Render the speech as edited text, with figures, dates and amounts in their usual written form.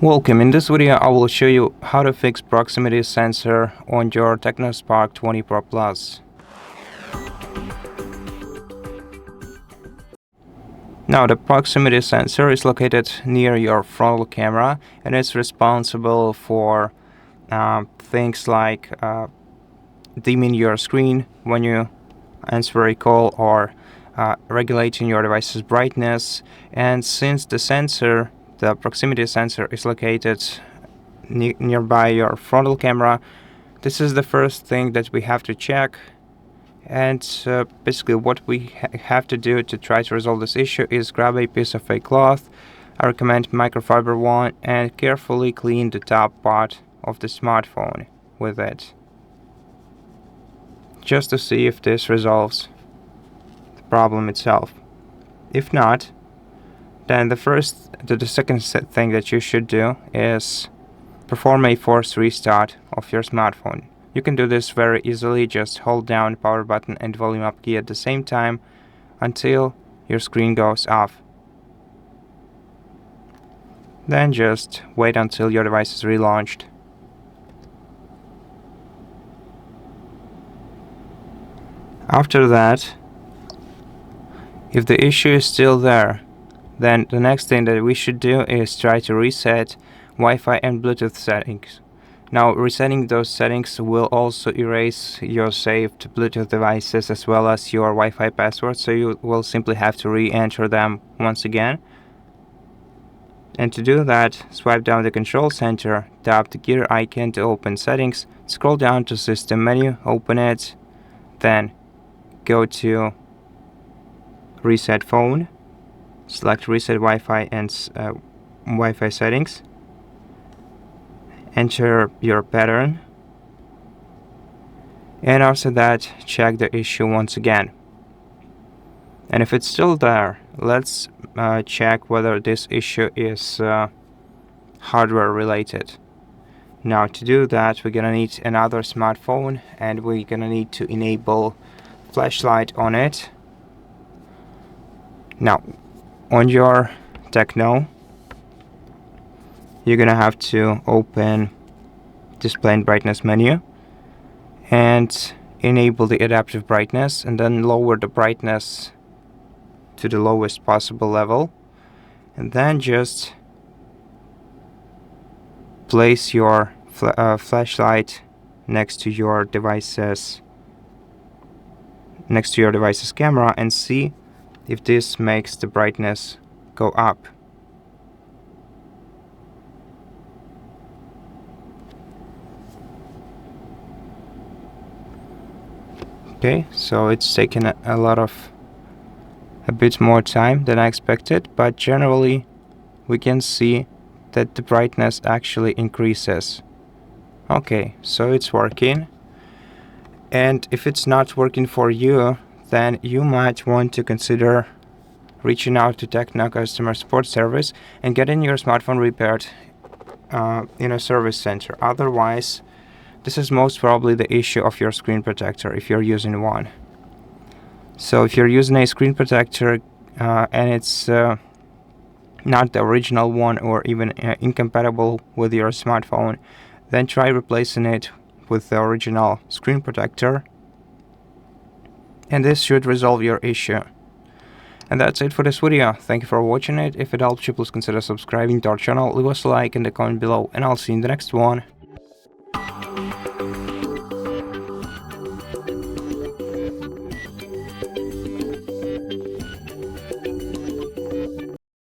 Welcome. In this video I will show you how to fix proximity sensor on your TECNO Spark 20 Pro Plus. Now the proximity sensor is located near your frontal camera and it's responsible for things like dimming your screen when you answer a call or regulating your device's brightness. And since the proximity sensor is located nearby your frontal camera, this is the first thing that we have to check. And basically what we have to do to try to resolve this issue is grab a piece of a cloth. I recommend microfiber one, and carefully clean the top part of the smartphone with it, just to see if this resolves the problem itself. If not, then the second thing that you should do is perform a forced restart of your smartphone. You can do this very easily. Just hold down the power button and volume up key at the same time until your screen goes off. Then just wait until your device is relaunched. After that, if the issue is still there, then the next thing that we should do is try to reset Wi-Fi and Bluetooth settings. Now, resetting those settings will also erase your saved Bluetooth devices as well as your Wi-Fi password, so you will simply have to re-enter them once again. And to do that, swipe down the control center, tap the gear icon to open settings, scroll down to system menu, open it, then go to reset phone, select reset Wi-Fi and Wi-Fi settings, enter your pattern, and after that check the issue once again. And if it's still there, let's check whether this issue is hardware related. Now to do that, we're gonna need another smartphone and we're gonna need to enable flashlight on it. Now on your TECNO, you're gonna have to open display and brightness menu and enable the adaptive brightness, and then lower the brightness to the lowest possible level, and then just place your flashlight next to your device's camera and see if this makes the brightness go up. Okay, so it's taken a bit more time than I expected, but generally we can see that the brightness actually increases. Okay, so it's working. And if it's not working for you, then you might want to consider reaching out to TECNO customer support service and getting your smartphone repaired in a service center. Otherwise, this is most probably the issue of your screen protector if you're using one. So if you're using a screen protector and it's not the original one or even incompatible with your smartphone, then try replacing it with the original screen protector, and this should resolve your issue. And that's it for this video. Thank you for watching it. If it helped you, please consider subscribing to our channel, leave us a like in the comment below, and I'll see you in the next one.